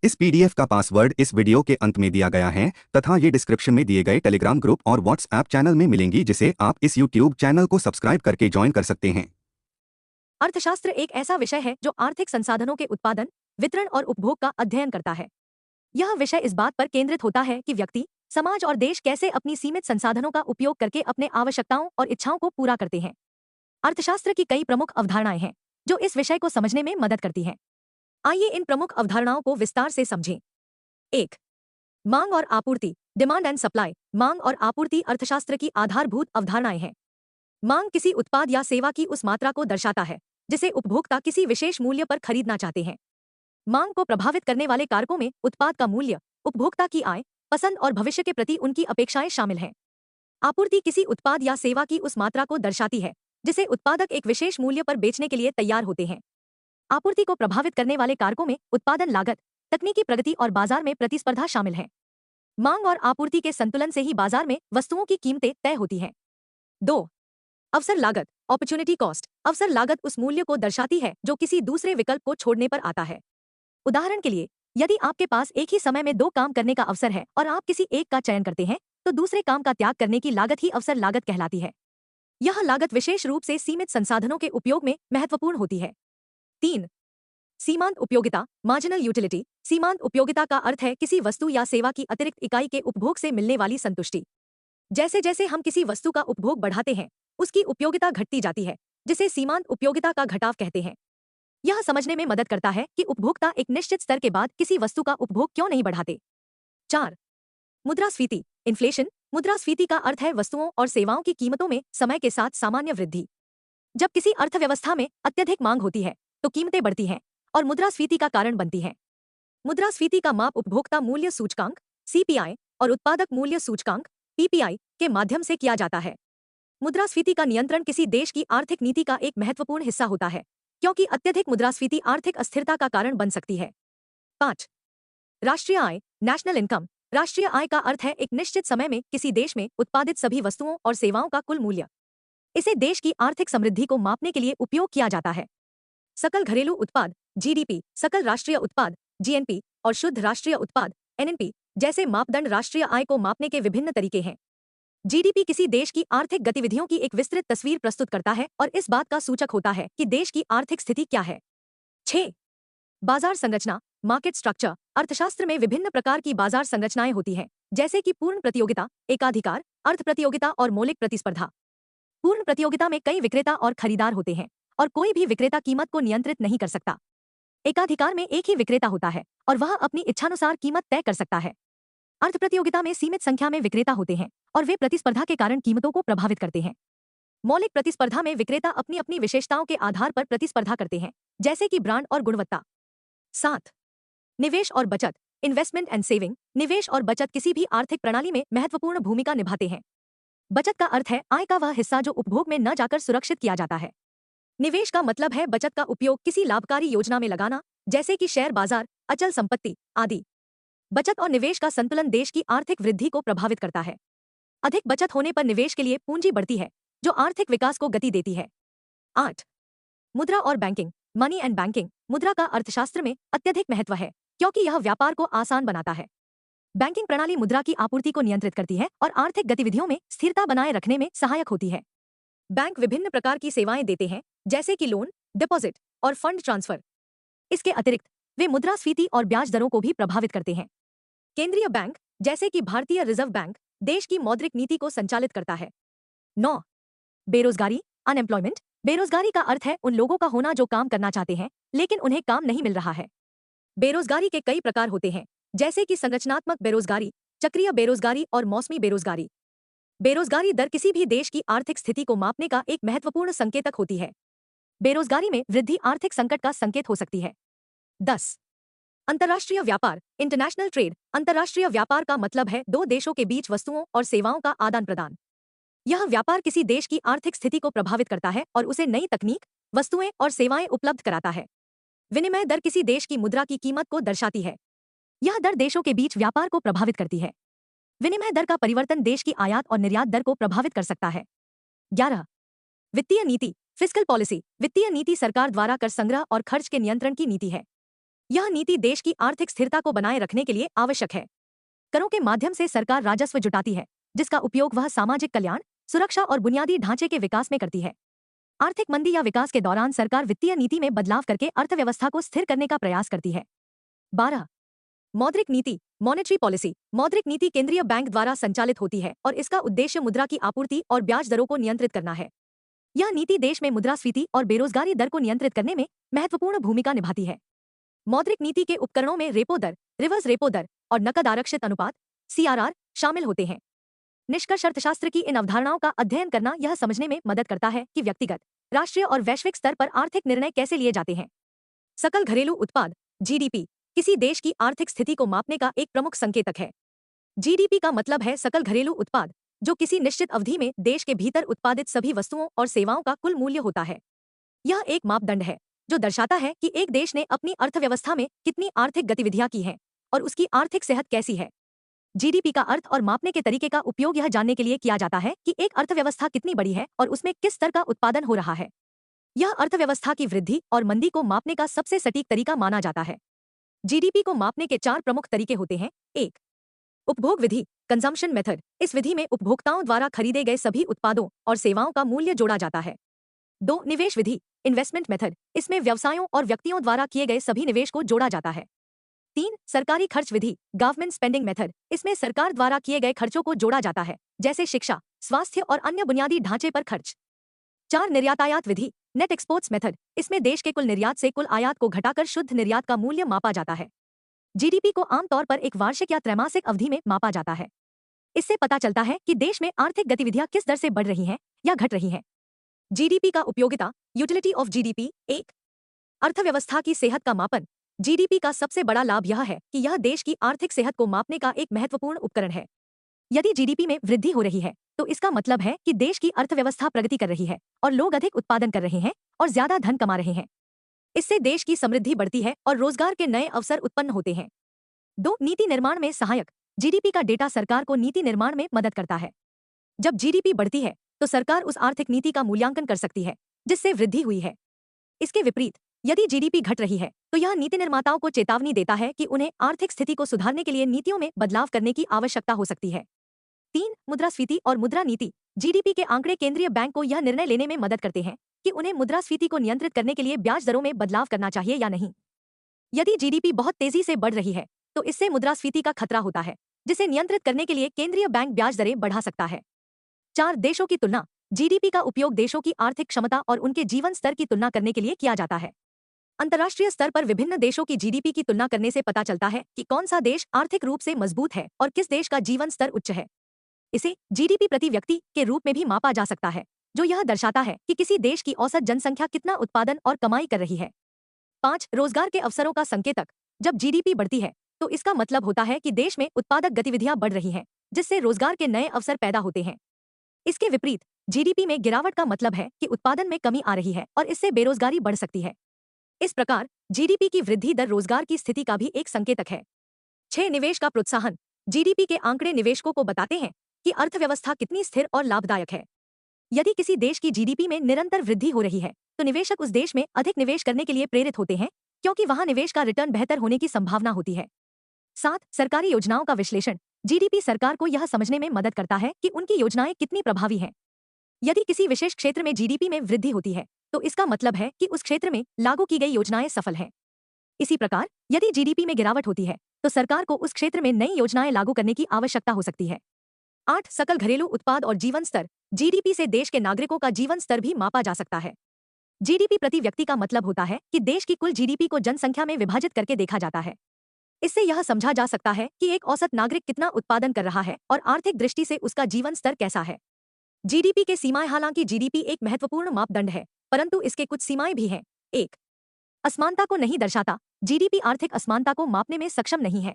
इस पीडीएफ का पासवर्ड इस वीडियो के अंत में दिया गया है तथा ये डिस्क्रिप्शन में दिए गए टेलीग्राम ग्रुप और व्हाट्सएप चैनल में मिलेंगी, जिसे आप इस यूट्यूब चैनल को सब्सक्राइब करके ज्वाइन कर सकते हैं। अर्थशास्त्र एक ऐसा विषय है जो आर्थिक संसाधनों के उत्पादन, वितरण और उपभोग का अध्ययन करता है। यह विषय इस बात पर केंद्रित होता है कि व्यक्ति, समाज और देश कैसे अपनी सीमित संसाधनों का उपयोग करके अपने आवश्यकताओं और इच्छाओं को पूरा करते हैं। अर्थशास्त्र की कई प्रमुख अवधारणाएं हैं जो इस विषय को समझने में मदद करती हैं। आइए इन प्रमुख अवधारणाओं को विस्तार से समझें। 1. मांग और आपूर्ति, डिमांड एंड सप्लाई। मांग और आपूर्ति अर्थशास्त्र की आधारभूत अवधारणाएं हैं। मांग किसी उत्पाद या सेवा की उस मात्रा को दर्शाता है जिसे उपभोक्ता किसी विशेष मूल्य पर खरीदना चाहते हैं। मांग को प्रभावित करने वाले कारकों में उत्पाद का मूल्य, उपभोक्ता की आय, पसंद और भविष्य के प्रति उनकी अपेक्षाएं शामिल हैं। आपूर्ति किसी उत्पाद या सेवा की उस मात्रा को दर्शाती है जिसे उत्पादक एक विशेष मूल्य पर बेचने के लिए तैयार होते हैं। आपूर्ति को प्रभावित करने वाले कारकों में उत्पादन लागत, तकनीकी प्रगति और बाजार में प्रतिस्पर्धा शामिल है। मांग और आपूर्ति के संतुलन से ही बाजार में वस्तुओं की कीमतें तय होती हैं। 2. अवसर लागत, अपॉर्चुनिटी कॉस्ट। अवसर लागत उस मूल्य को दर्शाती है जो किसी दूसरे विकल्प को छोड़ने पर आता है। उदाहरण के लिए, यदि आपके पास एक ही समय में 2 काम करने का अवसर है और आप किसी एक का चयन करते हैं, तो दूसरे काम का त्याग करने की लागत ही अवसर लागत कहलाती है। यह लागत विशेष रूप से सीमित संसाधनों के उपयोग में महत्वपूर्ण होती है। 3. सीमांत उपयोगिता, मार्जिनल यूटिलिटी। सीमांत उपयोगिता का अर्थ है किसी वस्तु या सेवा की अतिरिक्त इकाई के उपभोग से मिलने वाली संतुष्टि। जैसे जैसे हम किसी वस्तु का उपभोग बढ़ाते हैं, उसकी उपयोगिता घटती जाती है, जिसे सीमांत उपयोगिता का घटाव कहते हैं। यह समझने में मदद करता है कि उपभोक्ता एक निश्चित स्तर के बाद किसी वस्तु का उपभोग क्यों नहीं बढ़ाते। 4. मुद्रास्फीति, इन्फ्लेशन। मुद्रास्फीति का अर्थ है वस्तुओं और सेवाओं की कीमतों में समय के साथ सामान्य वृद्धि। जब किसी अर्थव्यवस्था में अत्यधिक मांग होती है तो कीमतें बढ़ती हैं और मुद्रास्फीति का कारण बनती हैं। मुद्रास्फीति का माप उपभोक्ता मूल्य सूचकांक (सीपीआई) और उत्पादक मूल्य सूचकांक (पीपीआई) के माध्यम से किया जाता है। मुद्रास्फीति का नियंत्रण किसी देश की आर्थिक नीति का एक महत्वपूर्ण हिस्सा होता है, क्योंकि अत्यधिक मुद्रास्फीति आर्थिक अस्थिरता का कारण बन सकती है। 5. राष्ट्रीय आय, नेशनल इनकम। राष्ट्रीय आय का अर्थ है एक निश्चित समय में किसी देश में उत्पादित सभी वस्तुओं और सेवाओं का कुल मूल्य। इसे देश की आर्थिक समृद्धि को मापने के लिए उपयोग किया जाता है। सकल घरेलू उत्पाद (जीडीपी), सकल राष्ट्रीय उत्पाद (जीएनपी) और शुद्ध राष्ट्रीय उत्पाद (एनएनपी) जैसे मापदंड राष्ट्रीय आय को मापने के विभिन्न तरीके हैं। जीडीपी किसी देश की आर्थिक गतिविधियों की एक विस्तृत तस्वीर प्रस्तुत करता है और इस बात का सूचक होता है कि देश की आर्थिक स्थिति क्या है। 6. बाजार संरचना, मार्केट स्ट्रक्चर। अर्थशास्त्र में विभिन्न प्रकार की बाजार संरचनाएं होती हैं, जैसे कि पूर्ण प्रतियोगिता, एकाधिकार, अर्ध प्रतियोगिता और मौलिक प्रतिस्पर्धा। पूर्ण प्रतियोगिता में कई विक्रेता और खरीदार होते हैं और कोई भी विक्रेता कीमत को नियंत्रित नहीं कर सकता। एकाधिकार में एक ही विक्रेता होता है और वह अपनी इच्छानुसार कीमत तय कर सकता है। अर्ध प्रतियोगिता में सीमित संख्या में विक्रेता होते हैं और वे प्रतिस्पर्धा के कारण कीमतों को प्रभावित करते हैं। मौलिक प्रतिस्पर्धा में विक्रेता अपनी अपनी विशेषताओं के आधार पर प्रतिस्पर्धा करते हैं, जैसे कि ब्रांड और गुणवत्ता। 7. निवेश और बचत, इन्वेस्टमेंट एंड सेविंग। निवेश और बचत किसी भी आर्थिक प्रणाली में महत्वपूर्ण भूमिका निभाते हैं। बचत का अर्थ है आय का वह हिस्सा जो उपभोग में न जाकर सुरक्षित किया जाता है। निवेश का मतलब है बचत का उपयोग किसी लाभकारी योजना में लगाना, जैसे कि शेयर बाजार, अचल संपत्ति आदि। बचत और निवेश का संतुलन देश की आर्थिक वृद्धि को प्रभावित करता है। अधिक बचत होने पर निवेश के लिए पूंजी बढ़ती है, जो आर्थिक विकास को गति देती है। 8. मुद्रा और बैंकिंग, मनी एंड बैंकिंग। मुद्रा का अर्थशास्त्र में अत्यधिक महत्व है, क्योंकि यह व्यापार को आसान बनाता है। बैंकिंग प्रणाली मुद्रा की आपूर्ति को नियंत्रित करती है और आर्थिक गतिविधियों में स्थिरता बनाए रखने में सहायक होती है। बैंक विभिन्न प्रकार की सेवाएं देते हैं, जैसे कि लोन, डिपॉजिट और फंड ट्रांसफर। इसके अतिरिक्त वे मुद्रास्फीति और ब्याज दरों को भी प्रभावित करते हैं। केंद्रीय बैंक, जैसे कि भारतीय रिजर्व बैंक, देश की मौद्रिक नीति को संचालित करता है। 9. बेरोजगारी, अनएम्प्लॉयमेंट। बेरोजगारी का अर्थ है उन लोगों का होना जो काम करना चाहते हैं लेकिन उन्हें काम नहीं मिल रहा है। बेरोजगारी के कई प्रकार होते हैं, जैसे कि संरचनात्मक बेरोजगारी, चक्रीय बेरोजगारी और मौसमी बेरोजगारी। बेरोजगारी दर किसी भी देश की आर्थिक स्थिति को मापने का एक महत्वपूर्ण संकेतक होती है। बेरोजगारी में वृद्धि आर्थिक संकट का संकेत हो सकती है। 10. अंतर्राष्ट्रीय व्यापार, इंटरनेशनल ट्रेड। अंतर्राष्ट्रीय व्यापार का मतलब है दो देशों के बीच वस्तुओं और सेवाओं का आदान प्रदान। यह व्यापार किसी देश की आर्थिक स्थिति को प्रभावित करता है और उसे नई तकनीक, वस्तुएं और सेवाएं उपलब्ध कराता है। विनिमय दर किसी देश की मुद्रा की कीमत को दर्शाती है। यह दर देशों के बीच व्यापार को प्रभावित करती है। विनिमय दर का परिवर्तन देश की आयात और निर्यात दर को प्रभावित कर सकता है। 11. वित्तीय नीति, फिस्कल पॉलिसी। वित्तीय नीति सरकार द्वारा कर संग्रह और खर्च के नियंत्रण की नीति है। यह नीति देश की आर्थिक स्थिरता को बनाए रखने के लिए आवश्यक है। करों के माध्यम से सरकार राजस्व जुटाती है, जिसका उपयोग वह सामाजिक कल्याण, सुरक्षा और बुनियादी ढांचे के विकास में करती है। आर्थिक मंदी या विकास के दौरान सरकार वित्तीय नीति में बदलाव करके अर्थव्यवस्था को स्थिर करने का प्रयास करती है। 12 मौद्रिक नीति, मॉनेटरी पॉलिसी। मौद्रिक नीति केंद्रीय बैंक द्वारा संचालित होती है और इसका उद्देश्य मुद्रा की आपूर्ति और ब्याज दरों को नियंत्रित करना है। यह नीति देश में मुद्रास्फीति और बेरोजगारी दर को नियंत्रित करने में महत्वपूर्ण भूमिका निभाती है। मौद्रिक नीति के उपकरणों में रेपो दर, रिवर्स रेपो दर और नकद आरक्षित अनुपात (CRR) शामिल होते हैं। निष्कर्ष अर्थशास्त्र की इन अवधारणाओं का अध्ययन करना यह समझने में मदद करता है कि व्यक्तिगत, राष्ट्रीय और वैश्विक स्तर पर आर्थिक निर्णय कैसे लिए जाते हैं। सकल घरेलू उत्पाद (GDP) किसी देश की आर्थिक स्थिति को मापने का एक प्रमुख संकेतक है। GDP का मतलब है सकल घरेलू उत्पाद, जो किसी निश्चित अवधि में देश के भीतर उत्पादित सभी वस्तुओं और सेवाओं का कुल मूल्य होता है। यह एक मापदंड है जो दर्शाता है कि एक देश ने अपनी अर्थव्यवस्था में कितनी आर्थिक गतिविधियां की हैं और उसकी आर्थिक सेहत कैसी है। GDP का अर्थ और मापने के तरीके का उपयोग यह जानने के लिए किया जाता है कि एक अर्थव्यवस्था कितनी बड़ी है और उसमें किस स्तर का उत्पादन हो रहा है। यह अर्थव्यवस्था की वृद्धि और मंदी को मापने का सबसे सटीक तरीका माना जाता है। GDP को मापने के 4 प्रमुख तरीके होते हैं। 1 उपभोग विधि, कंजम्पशन मेथड। इस विधि में उपभोक्ताओं द्वारा खरीदे गए सभी उत्पादों और सेवाओं का मूल्य जोड़ा जाता है। 2 निवेश विधि, इन्वेस्टमेंट मेथड। इसमें व्यवसायों और व्यक्तियों द्वारा किए गए सभी निवेश को जोड़ा जाता है। 3 सरकारी खर्च विधि, गवर्नमेंट स्पेंडिंग मेथड। इसमें सरकार द्वारा किए गए खर्चों को जोड़ा जाता है, जैसे शिक्षा, स्वास्थ्य और अन्य बुनियादी ढांचे पर खर्च। 4 निर्यातायात विधि, नेट एक्सपोर्ट्स मेथड। इसमें देश के कुल निर्यात से कुल आयात को घटाकर शुद्ध निर्यात का मूल्य मापा जाता है। GDP को आमतौर पर एक वार्षिक या त्रैमासिक अवधि में मापा जाता है। इससे पता चलता है कि देश में आर्थिक गतिविधियां किस दर से बढ़ रही हैं या घट रही हैं। GDP का उपयोगिता, यूटिलिटी ऑफ GDP। 1 अर्थव्यवस्था की सेहत का मापन। GDP का सबसे बड़ा लाभ यह है कि यह देश की आर्थिक सेहत को मापने का एक महत्वपूर्ण उपकरण है। यदि GDP में वृद्धि हो रही है तो इसका मतलब है कि देश की अर्थव्यवस्था प्रगति कर रही है और लोग अधिक उत्पादन कर रहे हैं और ज्यादा धन कमा रहे हैं। इससे देश की समृद्धि बढ़ती है और रोजगार के नए अवसर उत्पन्न होते हैं। 2 नीति निर्माण में सहायक। GDP का डेटा सरकार को नीति निर्माण में मदद करता है। जब GDP बढ़ती है तो सरकार उस आर्थिक नीति का मूल्यांकन कर सकती है जिससे वृद्धि हुई है। इसके विपरीत, यदि GDP घट रही है तो यह नीति निर्माताओं को चेतावनी देता है कि उन्हें आर्थिक स्थिति को सुधारने के लिए नीतियों में बदलाव करने की आवश्यकता हो सकती है। 3 मुद्रास्फीति और मुद्रा नीति। GDP के आंकड़े केंद्रीय बैंक को यह निर्णय लेने में मदद करते हैं कि उन्हें मुद्रास्फीति को नियंत्रित करने के लिए ब्याज दरों में बदलाव करना चाहिए या नहीं। यदि GDP बहुत तेजी से बढ़ रही है तो इससे मुद्रास्फीति का खतरा होता है, जिसे नियंत्रित करने के लिए केंद्रीय बैंक ब्याज दरें बढ़ा सकता है। 4 देशों की तुलना। GDP का उपयोग देशों की आर्थिक क्षमता और उनके जीवन स्तर की तुलना करने के लिए किया जाता है। अंतर्राष्ट्रीय स्तर पर विभिन्न देशों की GDP की तुलना करने से पता चलता है कि कौन सा देश आर्थिक रूप से मजबूत है और किस देश का जीवन स्तर उच्च है। इसे GDP प्रति व्यक्ति के रूप में भी मापा जा सकता है, जो यह दर्शाता है कि किसी देश की औसत जनसंख्या कितना उत्पादन और कमाई कर रही है। 5 रोजगार के अवसरों का संकेतक। जब GDP बढ़ती है तो इसका मतलब होता है कि देश में उत्पादक गतिविधियां बढ़ रही हैं, जिससे रोजगार के नए अवसर पैदा होते हैं। इसके विपरीत, GDP में गिरावट का मतलब है कि उत्पादन में कमी आ रही है और इससे बेरोजगारी बढ़ सकती है। इस प्रकार GDP की वृद्धि दर रोजगार की स्थिति का भी एक संकेतक है। 6 निवेश का प्रोत्साहन। GDP के आंकड़े निवेशकों को बताते हैं कि अर्थव्यवस्था कितनी स्थिर और लाभदायक है। यदि किसी देश की GDP में निरंतर वृद्धि हो रही है तो निवेशक उस देश में अधिक निवेश करने के लिए प्रेरित होते हैं, क्योंकि वहां निवेश का रिटर्न बेहतर होने की संभावना होती है। 7 सरकारी योजनाओं का विश्लेषण। GDP सरकार को यह समझने में मदद करता है कि उनकी योजनाएं कितनी प्रभावी हैं। यदि किसी विशेष क्षेत्र में GDP में वृद्धि होती है तो इसका मतलब है कि उस क्षेत्र में लागू की गई योजनाएं सफल हैं। इसी प्रकार, यदि GDP में गिरावट होती है तो सरकार को उस क्षेत्र में नई योजनाएं लागू करने की आवश्यकता हो सकती है। 8 सकल घरेलू उत्पाद और जीवन स्तर। GDP से देश के नागरिकों का जीवन स्तर भी मापा जा सकता है। GDP प्रति व्यक्ति का मतलब होता है कि देश की कुल GDP को जनसंख्या में विभाजित करके देखा जाता है। इससे यह समझा जा सकता है कि एक औसत नागरिक कितना उत्पादन कर रहा है और आर्थिक दृष्टि से उसका जीवन स्तर कैसा है। GDP के सीमाएं। हालांकि GDP एक महत्वपूर्ण मापदंड है, परंतु इसके कुछ सीमाएं भी हैं। 1 असमानता को नहीं दर्शाता। GDP आर्थिक असमानता को मापने में सक्षम नहीं है।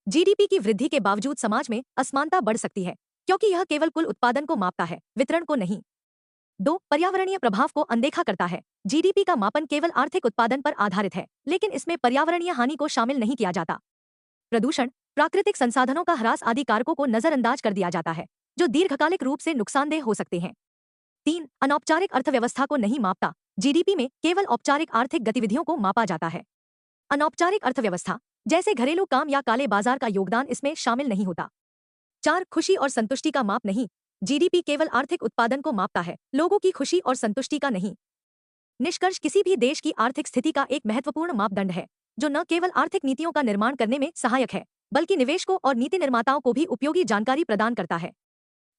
GDP की वृद्धि के बावजूद समाज में असमानता बढ़ सकती है, क्योंकि यह केवल कुल उत्पादन को मापता है, वितरण को नहीं। 2 पर्यावरणीय प्रभाव को अनदेखा करता है। GDP का मापन केवल आर्थिक उत्पादन पर आधारित है, लेकिन इसमें पर्यावरणीय हानि को शामिल नहीं किया जाता। प्रदूषण, प्राकृतिक संसाधनों का ह्रास आदि कारकों को नजरअंदाज कर दिया जाता है, जो दीर्घकालिक रूप से नुकसानदेह हो सकते हैं। 3 अनौपचारिक अर्थव्यवस्था को नहीं मापता। GDP में केवल औपचारिक आर्थिक गतिविधियों को मापा जाता है। अनौपचारिक अर्थव्यवस्था जैसे घरेलू काम या काले बाजार का योगदान इसमें शामिल नहीं होता। 4 खुशी और संतुष्टि का माप नहीं। जीडीपी केवल आर्थिक उत्पादन को मापता है, लोगों की खुशी और संतुष्टि का नहीं। निष्कर्ष किसी भी देश की आर्थिक स्थिति का एक महत्वपूर्ण मापदंड है, जो न केवल आर्थिक नीतियों का निर्माण करने में सहायक है, बल्कि निवेशकों और नीति निर्माताओं को भी उपयोगी जानकारी प्रदान करता है।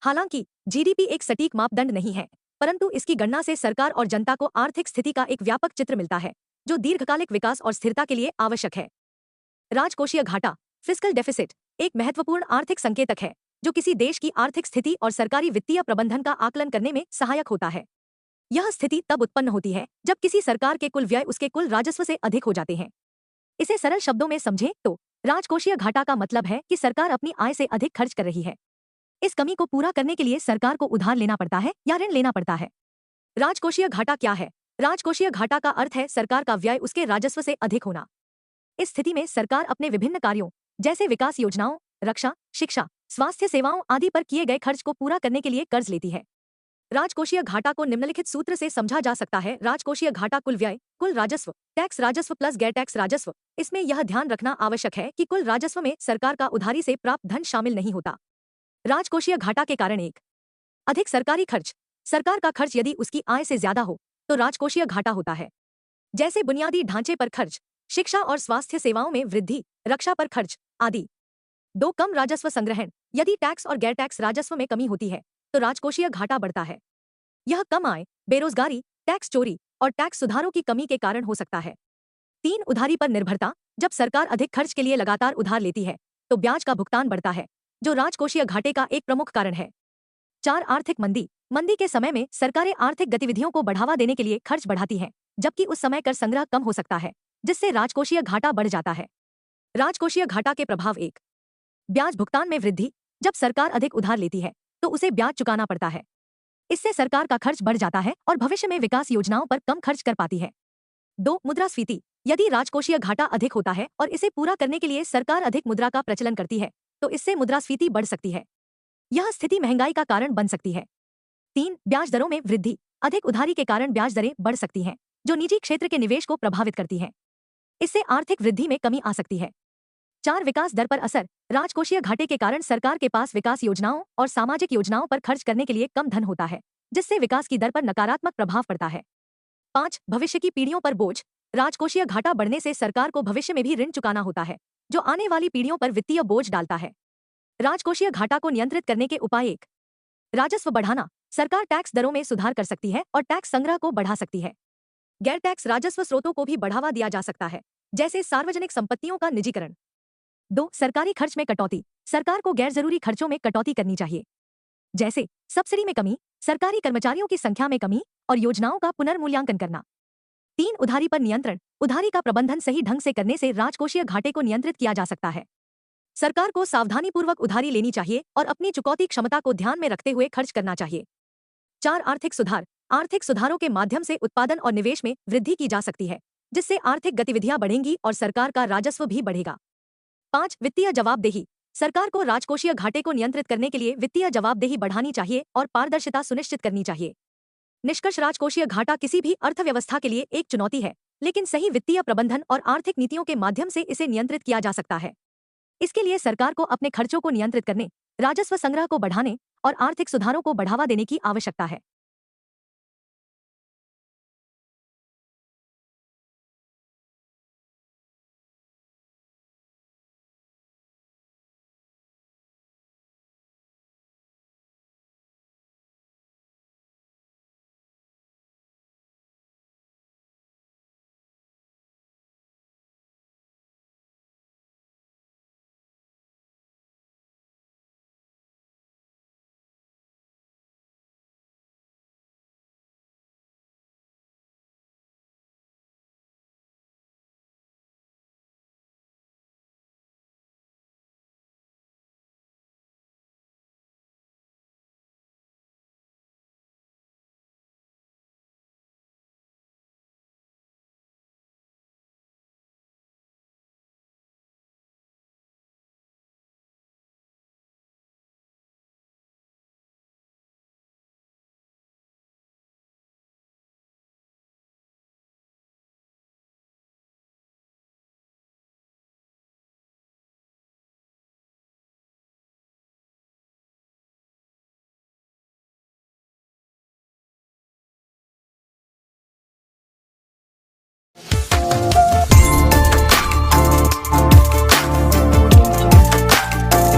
हालांकि जीडीपी एक सटीक मापदंड नहीं है, परंतु इसकी गणना से सरकार और जनता को आर्थिक स्थिति का एक व्यापक चित्र मिलता है, जो दीर्घकालिक विकास और स्थिरता के लिए आवश्यक है। राजकोषीय घाटा फिस्कल डेफिसिट एक महत्वपूर्ण आर्थिक संकेतक है, जो किसी देश की आर्थिक स्थिति और सरकारी वित्तीय प्रबंधन का आकलन करने में सहायक होता है। यह स्थिति तब उत्पन्न होती है जब किसी सरकार के कुल व्यय उसके कुल राजस्व से अधिक हो जाते हैं। इसे सरल शब्दों में समझें तो राजकोषीय घाटा का मतलब है कि सरकार अपनी आय से अधिक खर्च कर रही है। इस कमी को पूरा करने के लिए सरकार को उधार लेना पड़ता है या ऋण लेना पड़ता है। राजकोषीय घाटा क्या है? राजकोषीय घाटा का अर्थ है सरकार का व्यय उसके राजस्व से अधिक होना। इस स्थिति में सरकार अपने विभिन्न कार्यों जैसे विकास योजनाओं, रक्षा, शिक्षा, स्वास्थ्य सेवाओं आदि पर किए गए खर्च को पूरा करने के लिए कर्ज लेती है। राजकोषीय घाटा को निम्नलिखित सूत्र से समझा जा सकता है। राजकोषीय घाटा कुल व्यय, कुल राजस्व, टैक्स राजस्व प्लस गैर टैक्स राजस्व। इसमें यह ध्यान रखना आवश्यक है कि कुल राजस्व में सरकार का उधारी से प्राप्त धन शामिल नहीं होता। राजकोषीय घाटा के कारण एक अधिक सरकारी खर्च। सरकार का खर्च यदि उसकी आय से ज्यादा हो तो राजकोषीय घाटा होता है, जैसे बुनियादी ढांचे पर खर्च, शिक्षा और स्वास्थ्य सेवाओं में वृद्धि, रक्षा पर खर्च आदि। 2 कम राजस्व संग्रहण। यदि टैक्स और गैर टैक्स राजस्व में कमी होती है तो राजकोषीय घाटा बढ़ता है। यह कम आय, बेरोजगारी, टैक्स चोरी और टैक्स सुधारों की कमी के कारण हो सकता है। 3 उधारी पर निर्भरता। जब सरकार अधिक खर्च के लिए लगातार उधार लेती है तो ब्याज का भुगतान बढ़ता है, जो राजकोषीय घाटे का एक प्रमुख कारण है। 4 आर्थिक मंदी। मंदी के समय में सरकारें आर्थिक गतिविधियों को बढ़ावा देने के लिए खर्च बढ़ाती हैं, जबकि उस समय कर संग्रह कम हो सकता है, जिससे राजकोषीय घाटा बढ़ जाता है। राजकोषीय घाटा के प्रभाव 1 ब्याज भुगतान में वृद्धि। जब सरकार अधिक उधार लेती है तो उसे ब्याज चुकाना पड़ता है। इससे सरकार का खर्च बढ़ जाता है और भविष्य में विकास योजनाओं पर कम खर्च कर पाती है। 2 मुद्रास्फीति। यदि राजकोषीय घाटा अधिक होता है और इसे पूरा करने के लिए सरकार अधिक मुद्रा का प्रचलन करती है तो इससे मुद्रास्फीति बढ़ सकती है। यह स्थिति महंगाई का कारण बन सकती है। 3 ब्याज दरों में वृद्धि। अधिक उधारी के कारण ब्याज दरें बढ़ सकती हैं, जो निजी क्षेत्र के निवेश को प्रभावित करती हैं। इससे आर्थिक वृद्धि में कमी आ सकती है। 4 विकास दर पर असर। राजकोषीय घाटे के कारण सरकार के पास विकास योजनाओं और सामाजिक योजनाओं पर खर्च करने के लिए कम धन होता है, जिससे विकास की दर पर नकारात्मक प्रभाव पड़ता है। 5 भविष्य की पीढ़ियों पर बोझ। राजकोषीय घाटा बढ़ने से सरकार को भविष्य में भी ऋण चुकाना होता है, जो आने वाली पीढ़ियों पर वित्तीय बोझ डालता है। राजकोषीय घाटा को नियंत्रित करने के उपाय 1 राजस्व बढ़ाना। सरकार टैक्स दरों में सुधार कर सकती है और टैक्स संग्रह को बढ़ा सकती है। गैर टैक्स राजस्व स्रोतों को भी बढ़ावा दिया जा सकता है, जैसे सार्वजनिक संपत्तियों का निजीकरण। 2 सरकारी खर्च में कटौती। सरकार को गैर जरूरी खर्चों में कटौती करनी चाहिए, जैसे सब्सिडी में कमी, सरकारी कर्मचारियों की संख्या में कमी और योजनाओं का पुनर्मूल्यांकन करना। 3 उधारी पर नियंत्रण। उधारी का प्रबंधन सही ढंग से करने से राजकोषीय घाटे को नियंत्रित किया जा सकता है। सरकार को सावधानीपूर्वक उधारी लेनी चाहिए और अपनी चुकौती क्षमता को ध्यान में रखते हुए खर्च करना चाहिए। 4 आर्थिक सुधार। आर्थिक सुधारों के माध्यम से उत्पादन और निवेश में वृद्धि की जा सकती है, जिससे आर्थिक गतिविधियां बढ़ेंगी और सरकार का राजस्व भी बढ़ेगा। 5 वित्तीय जवाबदेही। सरकार को राजकोषीय घाटे को नियंत्रित करने के लिए वित्तीय जवाबदेही बढ़ानी चाहिए और पारदर्शिता सुनिश्चित करनी चाहिए। निष्कर्ष राजकोषीय घाटा किसी भी अर्थव्यवस्था के लिए एक चुनौती है, लेकिन सही वित्तीय प्रबंधन और आर्थिक नीतियों के माध्यम से इसे नियंत्रित किया जा सकता है। इसके लिए सरकार को अपने खर्चों को नियंत्रित करने, राजस्व संग्रह को बढ़ाने और आर्थिक सुधारों को बढ़ावा देने की आवश्यकता है।